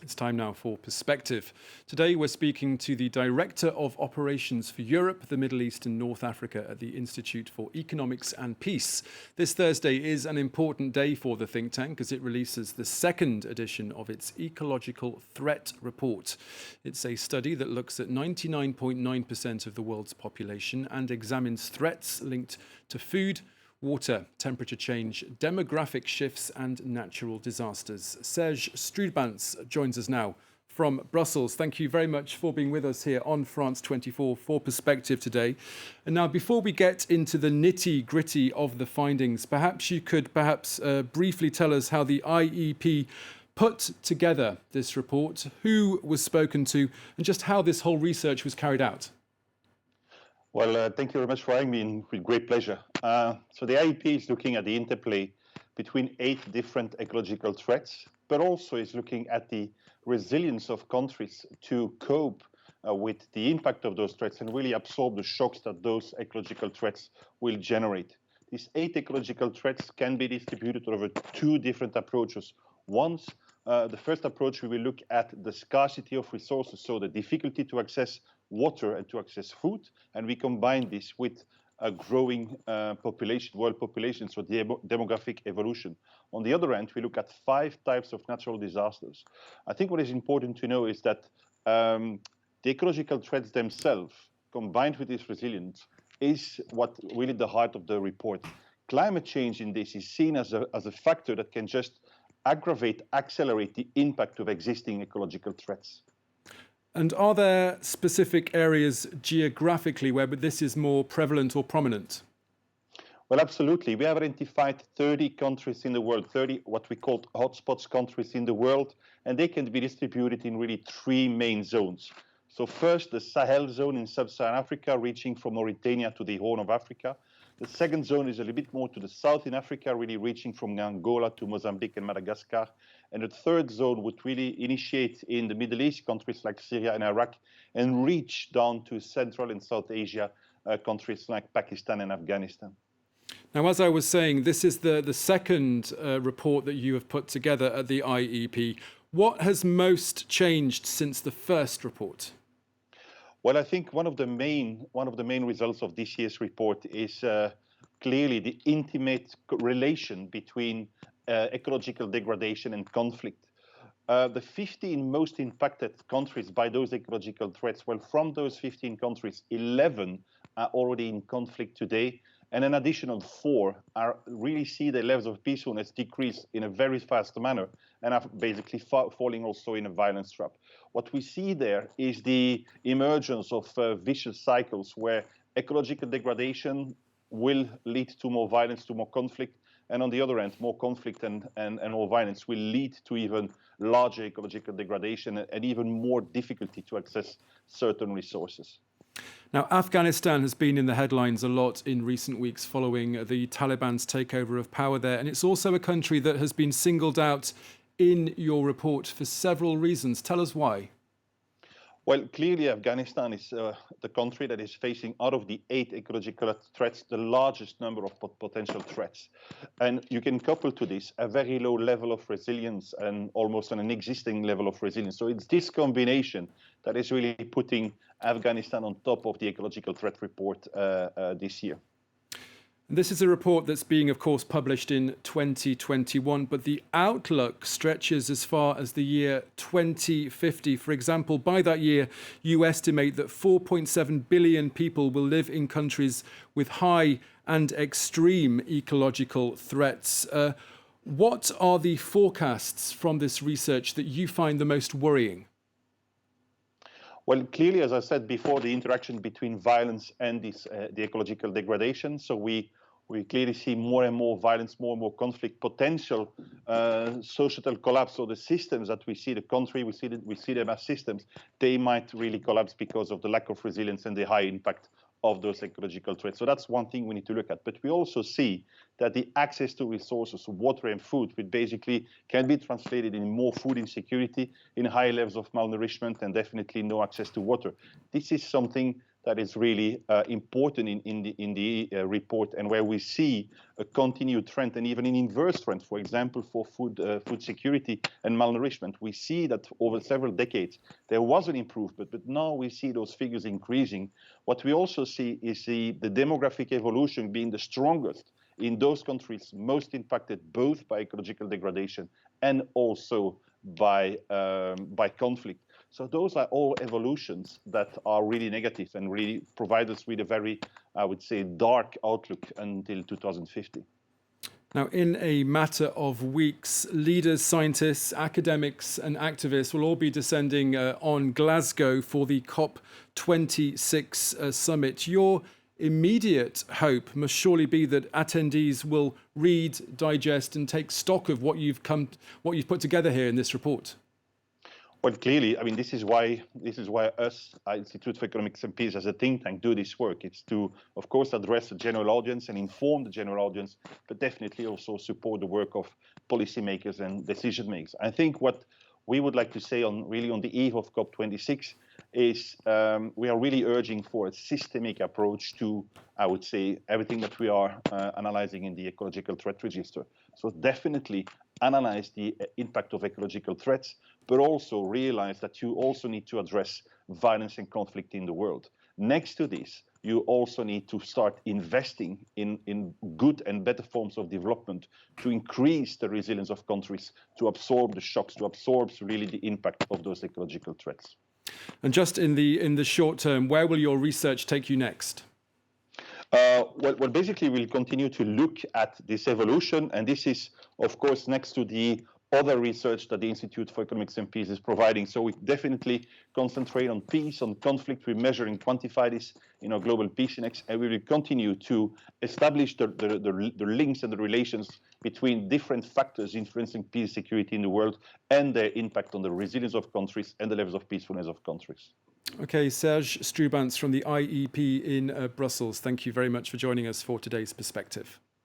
It's time now for Perspective. Today we're speaking to the Director of Operations for Europe, the Middle East and North Africa at the Institute for Economics and Peace. This Thursday is an important day for the think tank as it releases the second edition of its Ecological Threat Report. It's a study that looks at 99.9% of the world's population and examines threats linked to food, water, temperature change, demographic shifts and natural disasters. Serge Stroobants joins us now from Brussels. Thank you very much for being with us here on France 24 for Perspective today. And now, before we get into the nitty-gritty of the findings, perhaps you could briefly tell us how the IEP put together this report, who was spoken to, and just how this whole research was carried out. Well, thank you very much for having me, with great pleasure. So the IEP is looking at the interplay between 8 different ecological threats, but also is looking at the resilience of countries to cope with the impact of those threats and really absorb the shocks that those ecological threats will generate. These 8 ecological threats can be distributed over 2 different approaches. The first approach, we will look at the scarcity of resources, so the difficulty to access water and to access food, and we combine this with a growing world population, so demographic evolution. On the other hand, we look at 5 types of natural disasters. I think what is important to know is that the ecological threats themselves, combined with this resilience, is what really the heart of the report. Climate change in this is seen as a factor that can just accelerate the impact of existing ecological threats. And are there specific areas geographically where this is more prevalent or prominent? Well, absolutely. We have identified 30 countries in the world, 30 what we call hotspots countries in the world, and they can be distributed in really 3 main zones. So first, the Sahel zone in sub-Saharan Africa, reaching from Mauritania to the Horn of Africa. The second zone is a little bit more to the south in Africa, really reaching from Angola to Mozambique and Madagascar. And the third zone would really initiate in the Middle East, countries like Syria and Iraq, and reach down to Central and South Asia, countries like Pakistan and Afghanistan. Now, as I was saying, this is the second report that you have put together at the IEP. What has most changed since the first report? Well, I think one of the main results of this year's report is clearly the intimate relation between ecological degradation and conflict. The 15 most impacted countries by those ecological threats, well, from those 15 countries, 11 are already in conflict today, and an additional 4 really see their levels of peacefulness decrease in a very fast manner and are basically falling also in a violence trap. What we see there is the emergence of vicious cycles where ecological degradation will lead to more violence, to more conflict, and on the other hand, more conflict and more violence will lead to even larger ecological degradation and even more difficulty to access certain resources. Now, Afghanistan has been in the headlines a lot in recent weeks following the Taliban's takeover of power there, and it's also a country that has been singled out in your report for several reasons. Tell us why. Well, clearly Afghanistan is the country that is facing, out of the 8 ecological threats, the largest number of potential threats. And you can couple to this a very low level of resilience and almost an existing level of resilience. So it's this combination that is really putting Afghanistan on top of the Ecological Threat Report this year. This is a report that's being, of course, published in 2021, but the outlook stretches as far as the year 2050. For example, by that year, you estimate that 4.7 billion people will live in countries with high and extreme ecological threats. What are the forecasts from this research that you find the most worrying? Well, clearly, as I said before, the interaction between violence and the ecological degradation. So we clearly see more and more violence, more and more conflict, potential societal collapse. So the systems that we see, the country, we see them as systems, they might really collapse because of the lack of resilience and the high impact of those ecological threats. So that's one thing we need to look at. But we also see that the access to resources, water and food, which basically can be translated in more food insecurity, in high levels of malnourishment, and definitely no access to water. This is something that is really important in the report, and where we see a continued trend and even an inverse trend. For example, for food security and malnourishment, we see that over several decades there was an improvement, but now we see those figures increasing. What we also see is the demographic evolution being the strongest in those countries most impacted both by ecological degradation and also by conflict. So those are all evolutions that are really negative and really provide us with a very, I would say, dark outlook until 2050. Now, in a matter of weeks, leaders, scientists, academics and activists will all be descending on Glasgow for the COP26 summit. Your immediate hope must surely be that attendees will read, digest and take stock of what you've put together here in this report. Well, clearly, I mean, this is why us, Institute for Economics and Peace, as a think tank, do this work. It's to, of course, address the general audience and inform the general audience, but definitely also support the work of policymakers and decision makers. I think what we would like to say on the eve of COP26 is we are really urging for a systemic approach to, I would say, everything that we are analyzing in the Ecological Threat Register. So definitely analyze the impact of ecological threats, but also realize that you also need to address violence and conflict in the world. Next to this, you also need to start investing in good and better forms of development to increase the resilience of countries, to absorb the shocks, to absorb really the impact of those ecological threats. And just in the short term, where will your research take you next? Well, basically, we'll continue to look at this evolution, and this is, of course, next to the other research that the Institute for Economics and Peace is providing. So we definitely concentrate on peace, on conflict. We measure and quantify this in our Global Peace Index, and we will continue to establish the links and the relations between different factors influencing peace, security in the world, and their impact on the resilience of countries and the levels of peacefulness of countries. Okay, Serge Stroobants from the IEP in Brussels, thank you very much for joining us for today's perspective.